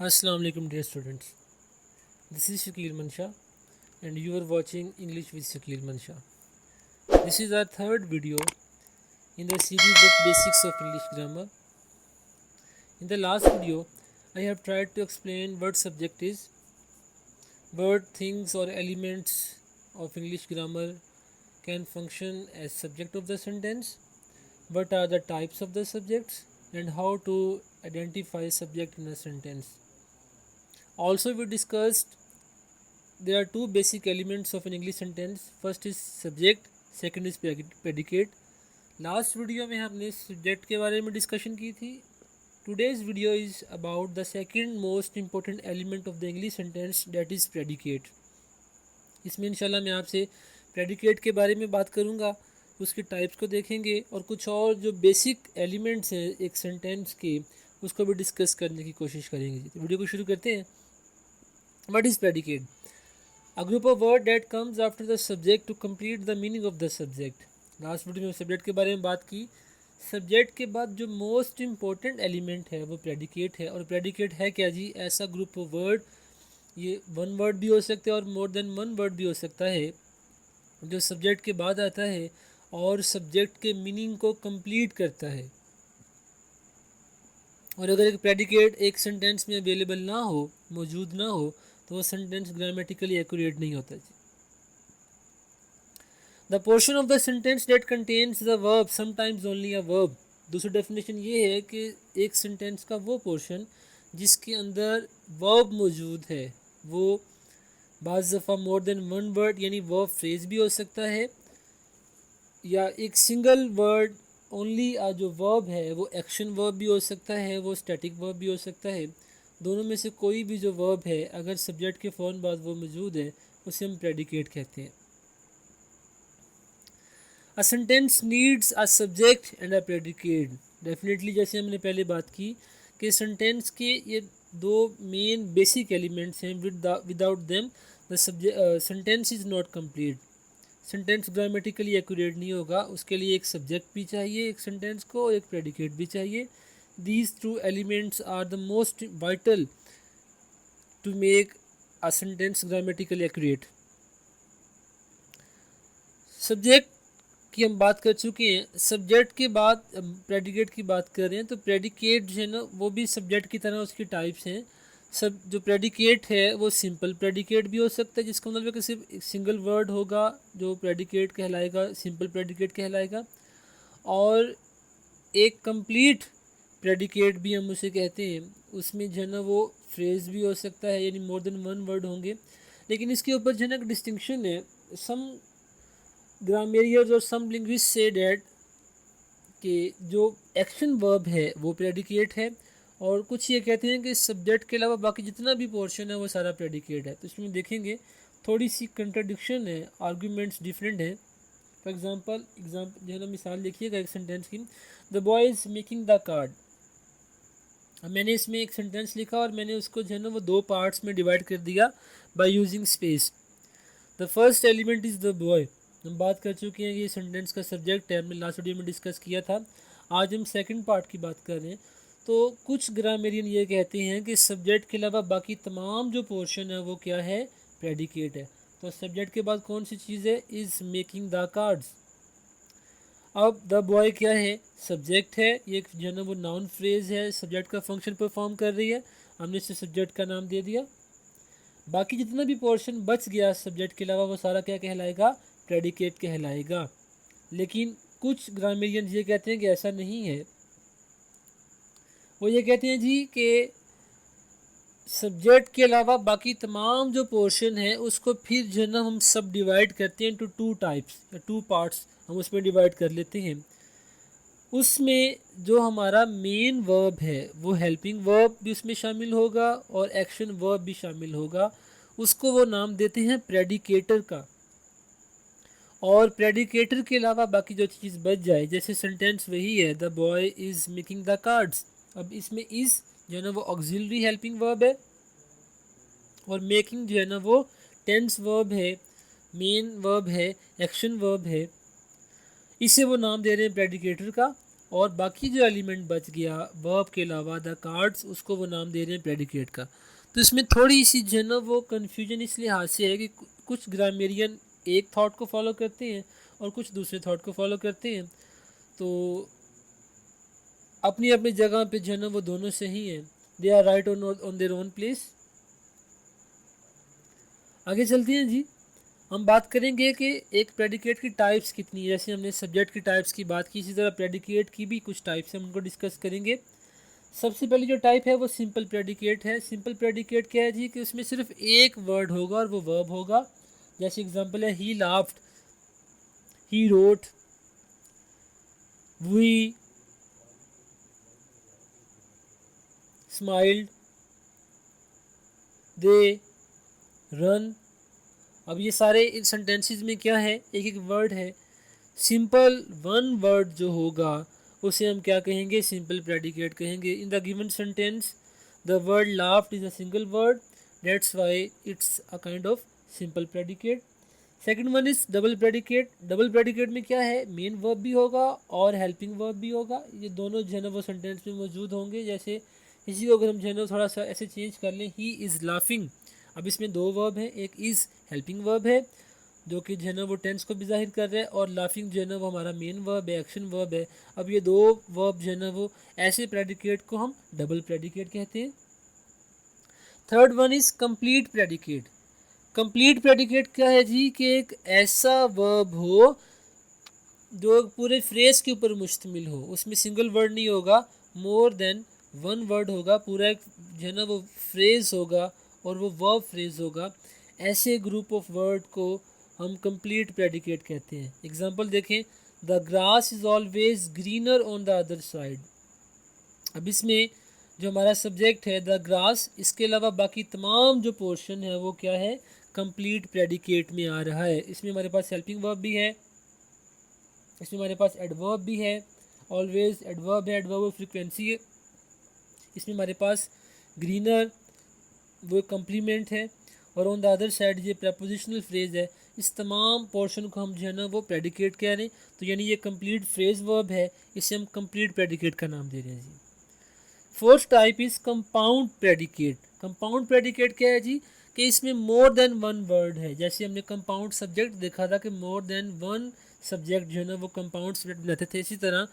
Assalamu alaikum dear students. This is Shakil Mansha and you are watching English with Shakil Mansha. This is our third video in the series of basics of English grammar. In the last video, I have tried to explain what subject is, what things or elements of English grammar can function as subject of the sentence, what are the types of the subjects, and how to identify subject in a sentence. Also, we discussed there are two basic elements of an English sentence. First is subject, second is predicate. Last video में हमने subject के बारे में discussion की थी. Today's video is about the second most important element of the English sentence, that is predicate. इसमें इंशाल्लाह मैं आपसे प्रेडिकेट के बारे में बात करूँगा, उसके टाइप्स को देखेंगे और कुछ और जो बेसिक एलिमेंट्स हैं एक सेंटेंस के उसको भी डिस्कस करने की कोशिश करेंगे. तो वीडियो को शुरू करते हैं. What is predicate? A group of word that comes after the subject to complete the meaning of the subject. Last video में सब्जेक्ट के बारे में बात की. सब्जेक्ट के बाद जो मोस्ट इम्पोर्टेंट एलिमेंट है वो प्रेडिकेट है. और प्रेडिकेट है क्या जी? ऐसा ग्रुप ऑफ वर्ड, ये वन वर्ड भी हो सकते हैं और मोर देन वन वर्ड भी हो सकता है, जो सब्जेक्ट के बाद आता है और सब्जेक्ट के मीनिंग को कंप्लीट करता है. और अगर एक प्रेडिकेट एक सेंटेंस में अवेलेबल ना हो, मौजूद ना हो, तो वो सेंटेंस ग्रामेटिकली एक्यूरेट नहीं होता जी. The portion of the sentence that contains the verb, sometimes only a verb. दूसरी डेफिनेशन ये है कि एक सेंटेंस का वो पोर्शन जिसके अंदर वर्ब मौजूद है, वो बाज़ दफ़ा मोर देन वन वर्ड यानी वर्ब फ्रेज भी हो सकता है, या एक सिंगल वर्ड ओनली जो वर्ब है वो एक्शन वर्ब भी हो सकता है, वो स्टैटिक वर्ब भी हो सकता है. दोनों में से कोई भी जो वर्ब है अगर सब्जेक्ट के फ़ौरन बाद वो मौजूद है उसे हम प्रेडिकेट कहते हैं. A sentence needs a subject and a predicate. Definitely जैसे हमने पहले बात की कि सेंटेंस के ये दो मेन बेसिक एलिमेंट्स हैं. Without them the sentence is not complete. Sentence grammatically accurate नहीं होगा. उसके लिए एक सब्जेक्ट भी चाहिए एक सेंटेंस को, और एक प्रेडिकेट भी चाहिए. These two elements are the most vital to make a sentence grammatically accurate. Subject की हम बात कर चुके हैं. सब्जेक्ट के बाद प्रेडिकेट की बात कर रहे हैं. तो प्रेडिकेट जो है ना वो भी सब्जेक्ट की तरह उसकी टाइप्स हैं. सब जो प्रेडिकेट है वो सिंपल प्रेडिकेट भी हो सकता है, जिसका मतलब है कि सिर्फ एक सिंगल वर्ड होगा जो प्रेडिकेट कहलाएगा, सिंपल प्रेडिकेट कहलाएगा. और एक कंप्लीट प्रेडिकेट भी हम उसे कहते हैं. उसमें जो है ना वो फ्रेज भी हो सकता है, यानी मोर देन वन वर्ड होंगे. लेकिन इसके ऊपर जो है ना डिस्टिंक्शन है. सम ग्रामेरियर्स और सम लिंग्विस्ट से डैट कि जो एक्शन वर्ब है वो प्रेडिकेट है, और कुछ ये कहते हैं कि सब्जेक्ट के अलावा बाकी जितना भी पोर्शन है वो सारा प्रेडिकेट है. तो इसमें देखेंगे थोड़ी सी कंट्राडिक्शन है, आर्ग्यूमेंट्स डिफरेंट हैं. फॉर एग्जांपल जो है ना मिसाल देखिएगा एक सेंटेंस की. The boy is making the card. मैंने इसमें एक सेंटेंस लिखा और मैंने उसको जो है ना वो दो पार्ट्स में डिवाइड कर दिया by using space. The first element is the boy. हम बात कर चुके हैं कि ये सेंटेंस का सब्जेक्ट है, हमने लास्ट वीडियो में डिस्कस किया था. आज हम सेकंड पार्ट की बात कर रहे हैं. तो कुछ ग्रामेरियन ये कहते हैं कि सब्जेक्ट के अलावा बाकी तमाम जो पोर्शन है वो क्या है? प्रेडिकेट है. तो सब्जेक्ट के बाद कौन सी चीज़ है? Is making the cards. अब द बॉय क्या है? सब्जेक्ट है. ये जो है ना वो नाउन फ्रेज है, सब्जेक्ट का फंक्शन परफॉर्म कर रही है, हमने इसे सब्जेक्ट का नाम दे दिया. बाकी जितना भी पोर्शन बच गया सब्जेक्ट के अलावा वो सारा क्या कहलाएगा? प्रेडिकेट कहलाएगा. लेकिन कुछ ग्रामेरियन ये कहते हैं कि ऐसा नहीं है. वो ये कहते हैं जी कि सब्जेक्ट के अलावा बाकी तमाम जो पोर्शन है उसको फिर जो है ना हम सब डिवाइड करते हैं इनटू टू टाइप्स या टू पार्ट्स, हम उसमें डिवाइड कर लेते हैं. उसमें जो हमारा मेन वर्ब है वो हेल्पिंग वर्ब भी उसमें शामिल होगा और एक्शन वर्ब भी शामिल होगा. उसको वो नाम देते हैं प्रेडिकेटर का. और प्रेडिकेटर के अलावा बाकी जो चीज़ बच जाए, जैसे सेंटेंस वही है the boy is making the cards. अब इसमें इज़ जो है ना वो ऑक्सिलरी हेल्पिंग वर्ब है, और मेकिंग जो है ना वो टेंस वर्ब है, मेन वर्ब है, एक्शन वर्ब है. इसे वो नाम दे रहे हैं प्रेडिकेटर का. और बाकी जो एलिमेंट बच गया वर्ब के अलावा द कार्ड्स, उसको वो नाम दे रहे हैं प्रेडिकेट का। तो इसमें थोड़ी सी जो है ना वो कन्फ्यूजन इस लिहाज से है कि कुछ ग्रामेरियन एक थॉट को फॉलो करते हैं और कुछ दूसरे थॉट को फॉलो करते हैं। तो अपनी अपनी जगह पे जो है ना वो दोनों सही हैं, they are right on their own place. आगे चलते हैं जी। हम बात करेंगे कि एक प्रेडिकेट की टाइप्स कितनी है। जैसे हमने सब्जेक्ट की टाइप्स की बात की, इसी तरह प्रेडिकेट की भी कुछ टाइप्स हैं, हम उनको डिस्कस करेंगे। सबसे पहली जो टाइप है वो सिंपल प्रेडिकेट है। सिंपल प्रेडिकेट क्या है जी कि उसमें सिर्फ एक वर्ड होगा और वो वर्ब होगा। जैसे एग्जांपल है he laughed, he wrote, we smiled, they ran. अब ये सारे इन सेंटेंसेस में क्या है, एक एक वर्ड है। सिंपल वन वर्ड जो होगा उसे हम क्या कहेंगे, सिंपल प्रेडिकेट कहेंगे। In the given sentence the word laughed is a single word, that's why it's a kind of simple predicate. Second one is double predicate. Double predicate में क्या है, मेन वर्ब भी होगा और हेल्पिंग वर्ब भी होगा। ये दोनों जो है ना वो सेंटेंस में मौजूद होंगे। जैसे इसी को अगर हम जो है ना थोड़ा सा ऐसे चेंज कर लें, ही इज़ लाफिंग। अब इसमें दो वर्ब हैं, एक इज़ हेल्पिंग वर्ब है जो कि जो है ना वो टेंस को भी जाहिर कर रहा है, और लाफिंग जो है ना वो हमारा मेन वर्ब है, एक्शन वर्ब है। अब ये दो वर्ब जो है ना वो ऐसे प्रेडिकेट को हम डबल प्रेडिकेट कहते हैं। Third one is complete predicate. Complete predicate क्या है जी कि एक ऐसा वर्ब हो जो पूरे फ्रेज के ऊपर मुश्तमिल हो, उसमें सिंगल वर्ड नहीं होगा, मोर देन वन वर्ड होगा, पूरा एक जो है ना वो फ्रेज होगा और वो वर्ब फ्रेज होगा। ऐसे ग्रुप ऑफ वर्ड को हम कंप्लीट प्रेडिकेट कहते हैं। एग्जांपल देखें, the grass is always greener on the other side. अब इसमें जो हमारा सब्जेक्ट है द ग्रास, इसके अलावा बाकी तमाम जो पोर्शन है वो क्या है, कंप्लीट प्रेडिकेट में आ रहा है। इसमें हमारे पास हेल्पिंग वर्ब भी है, इसमें हमारे पास एडवर्ब भी है, ऑलवेज एडवर्ब है, एडवर्ब फ्रीक्वेंसी है। इसमें हमारे पास ग्रीनर वो कम्प्लीमेंट है, और ऑन द अदर साइड ये प्रपोजिशनल फ्रेज है। इस तमाम पोर्शन को हम जो है ना वो प्रेडिकेट कह रहे हैं। तो यानी ये कंप्लीट फ्रेज वर्ब है, इसे हम कंप्लीट प्रेडिकेट का नाम दे रहे हैं जी। Fourth type is compound predicate. Compound predicate क्या है जी कि इसमें मोर देन वन वर्ड है। जैसे हमने कंपाउंड सब्जेक्ट देखा था कि मोर देन वन सब्जेक्ट जो है ना वो कंपाउंड सब्जेक्ट बनाते थे, इसी तरह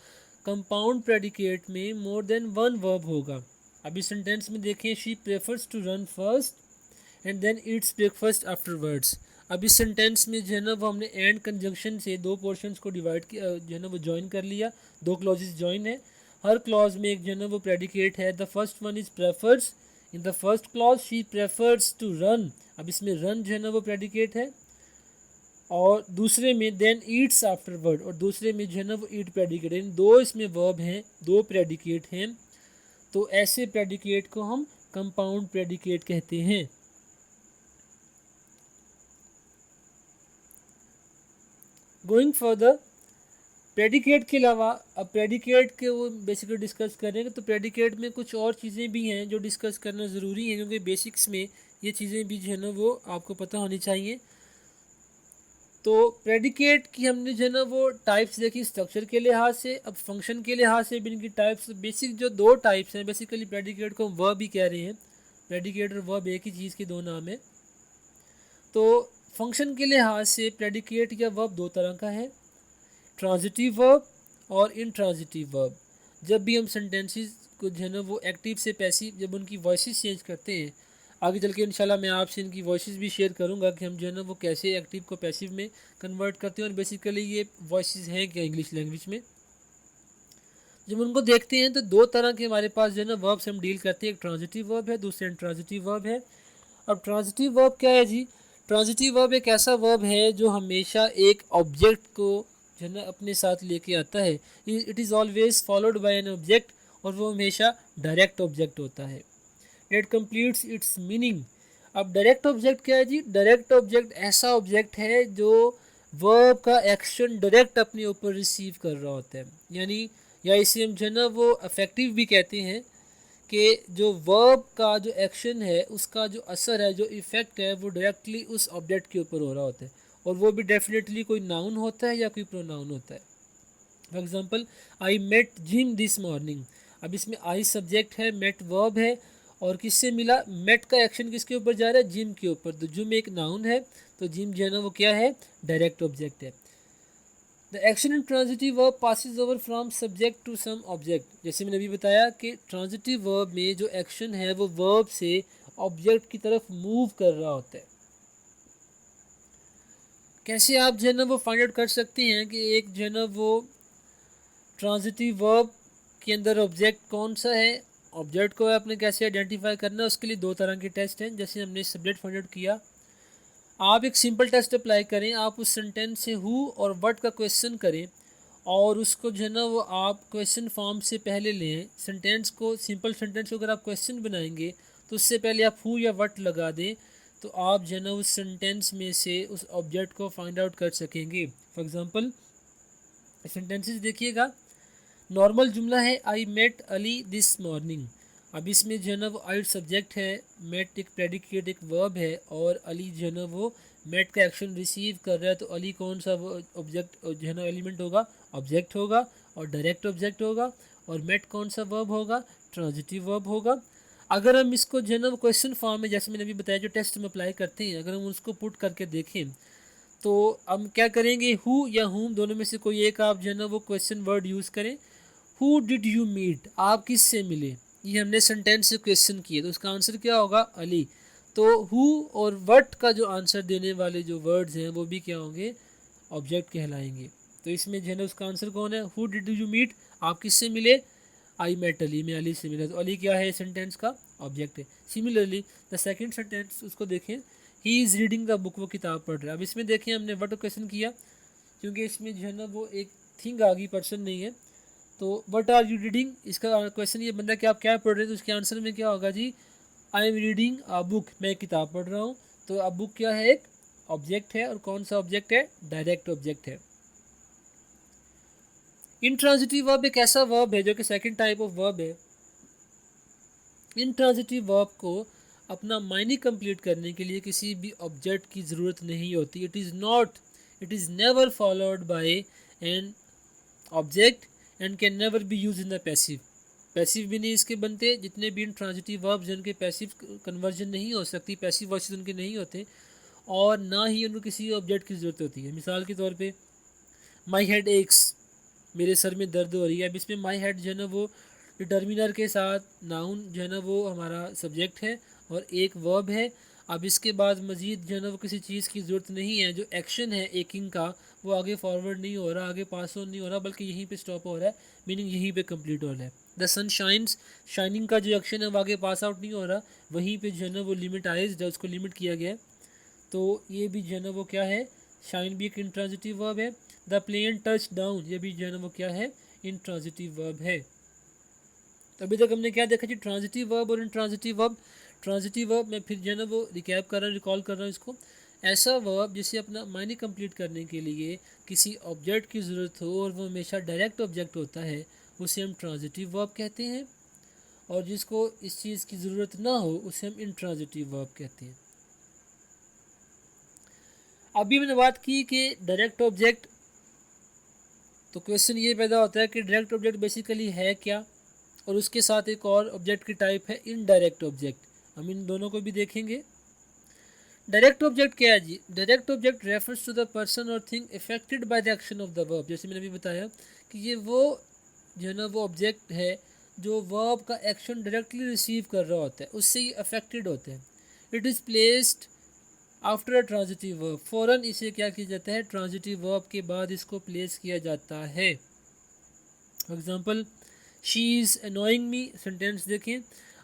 कंपाउंड प्रेडिकेट में मोर देन वन वर्ब होगा। अभी सेंटेंस में देखें, she prefers to run first and then eats breakfast afterwards. अब इस सेंटेंस में जो है ना वो हमने एंड कंजंक्शन से दो पोर्शंस को डिवाइड किया, जो है ना वो ज्वाइन कर लिया, दो क्लॉजेस ज्वाइन है। हर क्लॉज में एक जो है ना वो प्रेडिकेट है। The first one is prefers. In the first clause she prefers to run. अब इसमें रन जो है ना वो प्रेडिकेट है, और दूसरे में देन ईट्स आफ्टरवर्ड, और दूसरे में जो है ना वो ईट प्रेडिकेट है। इन दो इसमें वर्ब हैं, दो प्रेडिकेट हैं। तो ऐसे प्रेडिकेट को हम कंपाउंड प्रेडिकेट कहते हैं। गोइंग फर्दर, प्रेडिकेट के अलावा अब प्रेडिकेट के वो बेसिकली डिस्कस करेंगे, तो प्रेडिकेट में कुछ और चीज़ें भी हैं जो डिस्कस करना ज़रूरी है, क्योंकि बेसिक्स में ये चीज़ें भी जो है ना वो आपको पता होनी चाहिए। तो प्रेडिकेट की हमने जो है ना वो टाइप्स देखी स्ट्रक्चर के लिहाज से। अब फंक्शन के लिहाज से भी इनकी टाइप्स, बेसिक जो दो टाइप्स हैं, बेसिकली प्रेडिकेट को हम वर्ब भी कह रहे हैं। प्रेडिकेट और वर्ब एक ही चीज़ के दो नाम है। तो फंक्शन के लिहाज से प्रेडिकेट या वर्ब दो तरह का है, ट्रांजिटिव वर्ब और इनट्रांजिटिव वर्ब। जब भी हम सेंटेंसेस को जो है ना वो एक्टिव से पैसिव, जब उनकी वॉइसेस चेंज करते हैं, आगे चल के इंशाल्लाह मैं आपसे इनकी वॉइसेस भी शेयर करूंगा कि हम जो है ना वो कैसे एक्टिव को पैसिव में कन्वर्ट करते हैं, और बेसिकली ये वॉइसेस हैं क्या इंग्लिश लैंग्वेज में। जब उनको देखते हैं तो दो तरह के हमारे पास जो है ना वर्ब से हम डील करते हैं, एक ट्रांजिटिव वर्ब है, दूसरा इनट्रांजिटिव वर्ब है। अब ट्रांजिटिव वर्ब क्या है जी, ट्रांजिटिव वर्ब एक ऐसा वर्ब है जो हमेशा एक ऑब्जेक्ट को जो है ना अपने साथ लेके आता है। It is always followed by an object, और वो हमेशा डायरेक्ट ऑब्जेक्ट होता है। It completes it's meaning. अब डायरेक्ट ऑब्जेक्ट क्या है जी, डायरेक्ट ऑब्जेक्ट ऐसा ऑब्जेक्ट है जो वर्ब का एक्शन डायरेक्ट अपने ऊपर रिसीव कर रहा होता है। यानी या इसे हम जो है ना वो अफेक्टिव भी कहते हैं कि जो वर्ब का जो एक्शन है उसका जो असर है, जो इफ़ेक्ट है, वो डायरेक्टली उस ऑब्जेक्ट के ऊपर हो रहा होता है, और वो भी डेफिनेटली कोई नाउन होता है या कोई प्रोनाउन होता है। For example I met Jim this morning. अब इसमें आई सब्जेक्ट है, मेट वर्ब है, और किससे मिला, मेट का एक्शन किसके ऊपर जा रहा है, जिम के ऊपर। तो जिम एक नाउन है, तो जिम जो है ना वो क्या है, डायरेक्ट ऑब्जेक्ट है। The action in transitive verb passes over from subject to some object. जैसे मैंने अभी बताया कि ट्रांजिटिव वर्ब में जो एक्शन है वो वर्ब से ऑब्जेक्ट की तरफ मूव कर रहा होता है। कैसे आप जो है ना वो फाइंड आउट कर सकते हैं कि एक जो है ना वो ट्रांजिटिव वर्ब के अंदर ऑब्जेक्ट कौन सा है। ऑब्जेक्ट को आपने कैसे आइडेंटिफाई करना है, उसके लिए दो तरह के टेस्ट हैं। जैसे हमने सब्जेक्ट फाइंड आउट किया, आप एक सिंपल टेस्ट अप्लाई करें, आप उस सेंटेंस से हु और व्हाट का क्वेश्चन करें और उसको जो है ना वो आप क्वेश्चन फॉर्म से पहले लें। सेंटेंस को, सिंपल सेंटेंस को अगर आप क्वेश्चन बनाएंगे तो उससे पहले आप हु या व्हाट लगा दें, तो आप जो है ना उस सेंटेंस में से उस ऑब्जेक्ट को फाइंड आउट कर सकेंगे। फॉर एग्जांपल सेंटेंसेस देखिएगा, नॉर्मल जुमला है I met Ali this morning. अब इसमें जो है ना वो आई सब्जेक्ट है, मेट एक प्रेडिकेट एक वर्ब है, और अली जो है ना वो मेट का एक्शन रिसीव कर रहा है। तो अली कौन सा वो ऑब्जेक्ट जो है ना एलिमेंट होगा, ऑब्जेक्ट होगा, और डायरेक्ट ऑब्जेक्ट होगा। और मेट कौन सा वर्ब होगा, ट्रांजिटिव वर्ब होगा। अगर हम इसको जो है ना वो क्वेश्चन फॉर्म में, जैसे मैंने अभी बताया जो टेस्ट में अप्लाई करते हैं, अगर हम उसको पुट करके देखें तो हम क्या करेंगे, हु या हुम दोनों में से कोई एक आप जो है ना वो क्वेश्चन वर्ड यूज़ करें। हु डिड यू मीट, आप किस से मिले, ये हमने सेंटेंस से क्वेश्चन किए, तो उसका आंसर क्या होगा, अली। तो हु और व्हाट का जो आंसर देने वाले जो वर्ड्स हैं वो भी क्या होंगे, ऑब्जेक्ट कहलाएंगे। तो इसमें जो है ना उसका आंसर कौन है, हु डिड यू मीट, आप किस से मिले, आई मेट अली, मैं अली से मिला। तो अली क्या है, सेंटेंस का ऑब्जेक्ट है। सिमिलरली द सेकेंड सेंटेंस उसको देखें, he is reading the book, वो किताब पढ़ रहा है। अब इसमें देखें हमने व्हाट क्वेश्चन किया, क्योंकि इसमें जो है ना वो एक थिंग आ गई, पर्सन नहीं है। तो वट आर यू रीडिंग, इसका क्वेश्चन ये बनता है कि आप क्या पढ़ रहे हैं। तो उसके आंसर में क्या होगा जी, I am reading a book, मैं किताब पढ़ रहा हूँ। तो अब बुक क्या है, एक ऑब्जेक्ट है, और कौन सा ऑब्जेक्ट है, डायरेक्ट ऑब्जेक्ट है। इंट्रांजिटिव वर्ब एक ऐसा वर्ब है जो कि सेकंड टाइप ऑफ वर्ब है। इंट्रांजिटिव वर्ब को अपना मायने कंप्लीट करने के लिए किसी भी ऑब्जेक्ट की ज़रूरत नहीं होती। It is never followed by an object and can never be use in the passive. Passive भी नहीं इसके बनते, जितने भी ट्रांजिटिव वर्ब्स जिनके पैसिव कन्वर्जन नहीं हो सकती, पैसिव वॉइस उनके नहीं होते, और ना ही उनको किसी ऑब्जेक्ट की ज़रूरत होती है। मिसाल के तौर पे माई हेड एक्स, मेरे सर में दर्द हो रही है। अब इसमें माई हेड जो है ना वो डिटर्मिनर के साथ नाउन जो है ना वो हमारा सब्जेक्ट है और एक वर्ब है। अब इसके बाद मज़ीद जो है ना वो किसी चीज़ की ज़रूरत नहीं है। जो एक्शन है एकिंग का वो आगे फॉरवर्ड नहीं हो रहा, आगे पास ऑन नहीं हो रहा, बल्कि यहीं पे स्टॉप हो रहा है, मीनिंग यहीं पे कंप्लीट हो रहा है। द सन शाइन्स, शाइनिंग का जो एक्शन है वो आगे पास आउट नहीं हो रहा, वहीं पे जो है ना वो लिमिटाइज्ड है, उसको लिमिट किया गया है। तो ये भी जो है ना वो क्या है, शाइन भी एक इंट्रांजिटिव वर्ब है। द प्लेन टच डाउन, ये भी जो है ना वो क्या है, इंट्रांजिटिव वर्ब है। अभी तक हमने क्या देखा जी, ट्रांजिटिव वर्ब और इंट्रांजिटिव वर्ब। ट्रांजिटिव वर्ब मैं फिर जो है ना वो रिकैप कर रहा हूँ, रिकॉल कर रहा हूँ इसको। ऐसा वर्ब जिसे अपना मायने कंप्लीट करने के लिए किसी ऑब्जेक्ट की ज़रूरत हो और वो हमेशा डायरेक्ट ऑब्जेक्ट होता है, उसे हम ट्रांजिटिव वर्ब कहते हैं। और जिसको इस चीज़ की ज़रूरत ना हो उसे हम इंट्रांजिटिव वर्ब कहते हैं। अभी मैंने बात की कि डायरेक्ट ऑब्जेक्ट, तो क्वेश्चन ये पैदा होता है कि डायरेक्ट ऑब्जेक्ट बेसिकली है क्या, और उसके साथ एक और ऑब्जेक्ट की टाइप है इनडायरेक्ट ऑब्जेक्ट। हम इन दोनों को भी देखेंगे। डायरेक्ट ऑब्जेक्ट क्या है जी, direct object refers to the person और thing affected by the action of the verb. जैसे मैंने अभी बताया कि ये वो जो है ना वो ऑब्जेक्ट है जो वर्ब का एक्शन डायरेक्टली रिसीव कर रहा होता है, उससे ये अफेक्टेड होते हैं। It is placed after a transitive verb, फ़ौरन इसे क्या किया जाता है, ट्रांजिटिव वर्ब के बाद इसको प्लेस किया जाता है। For example she is annoying me, sentence देखें।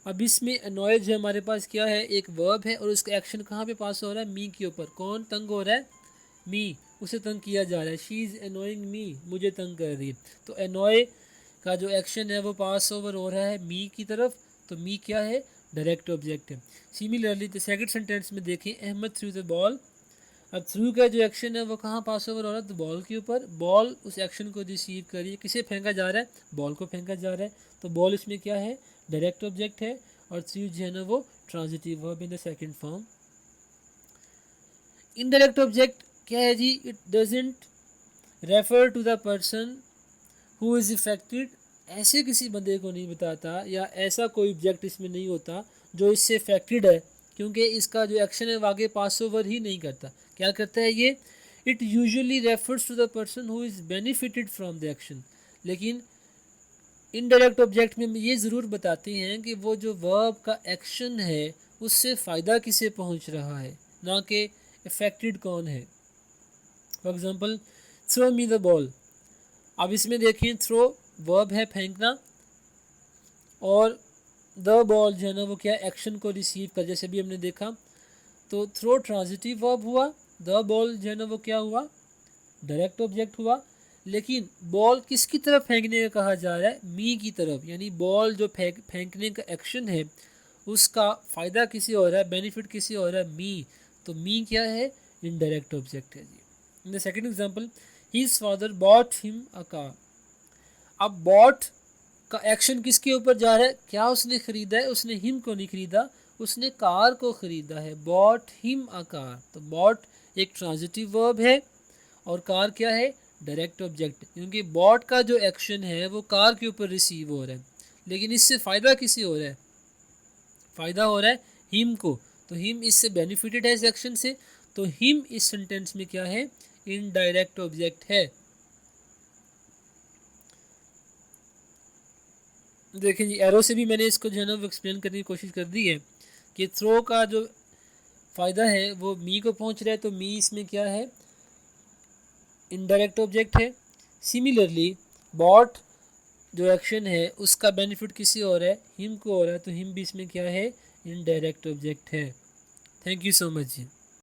अब इसमें अनॉय जो हमारे पास क्या है, एक वर्ब है, और उसका एक्शन कहाँ पे पास हो रहा है, मी के ऊपर। कौन तंग हो रहा है, मी, उसे तंग किया जा रहा है। शी इज़ अनोइंग मी, मुझे तंग कर रही है। तो अनॉय का जो एक्शन है वो पास ओवर हो रहा है मी की तरफ, तो मी क्या है, डायरेक्ट ऑब्जेक्ट है। सिमिलरली द सेकंड सेंटेंस में देखें, अहमद थ्रू द बॉल। अब थ्रू का जो एक्शन है वो कहाँ पास ओवर हो रहा है, तो बॉल के ऊपर। बॉल उस एक्शन को रिसीव करिए, किसे फेंका जा रहा है, बॉल को फेंका जा रहा है। तो बॉल इसमें क्या है, डायरेक्ट ऑब्जेक्ट है, और थ्रू जो है ना वो transitive verb in the second form. Indirect object क्या है जी, it doesn't refer to the person who is effected ऐसे किसी बंदे को नहीं बताता, या ऐसा कोई ऑब्जेक्ट इसमें नहीं होता जो इससे इफेक्टेड है, क्योंकि इसका जो एक्शन है वो आगे पास ओवर ही नहीं करता। क्या करता है ये? It usually refers to the person who is benefited from the action. लेकिन इनडायरेक्ट ऑब्जेक्ट में ये ज़रूर बताते हैं कि वो जो वर्ब का एक्शन है उससे फ़ायदा किसे पहुंच रहा है, ना कि इफेक्टेड कौन है। For example, throw me the ball. अब इसमें देखें, थ्रो वर्ब है फेंकना, और द बॉल जो है ना वो क्या एक्शन को रिसीव कर, जैसे भी हमने देखा। तो थ्रो ट्रांजिटिव वर्ब हुआ, द बॉल जो है ना वो क्या हुआ, डायरेक्ट ऑब्जेक्ट हुआ। लेकिन बॉल किसकी तरफ फेंकने का कहा जा रहा है? मी की तरफ, यानी बॉल जो फेंकने का एक्शन है उसका फ़ायदा किसी और है, बेनिफिट किसी और है, मी। तो मी क्या है? इनडायरेक्ट ऑब्जेक्ट है जी। In the second example, his father bought him a car. अब बॉट का एक्शन किसके ऊपर जा रहा है? क्या उसने खरीदा है? उसने हिम को नहीं खरीदा, उसने कार को खरीदा है। Bot him a car. तो बॉट एक ट्रांजिटिव वर्ब है और कार क्या है? डायरेक्ट ऑब्जेक्ट, क्योंकि बॉट का जो एक्शन है वो कार के ऊपर रिसीव हो रहा है, लेकिन इससे फ़ायदा किसे हो रहा है? फ़ायदा हो रहा है हिम को। तो हिम इससे बेनिफिटेड है इस एक्शन से। तो हिम इस सेंटेंस में क्या है? इनडायरेक्ट ऑब्जेक्ट है। देखिए जी, एरो से भी मैंने इसको जो है ना वो एक्सप्लेन करने की कोशिश कर दी है कि थ्रो का जो फ़ायदा है वो मी को पहुंच रहा है, तो मी इसमें क्या है? इनडायरेक्ट ऑब्जेक्ट है। सिमिलरली बॉट जो एक्शन है उसका बेनिफिट किसी और है, हिम को हो रहा है, तो हिम भी इसमें क्या है? इनडायरेक्ट ऑब्जेक्ट है। Thank you so much ji.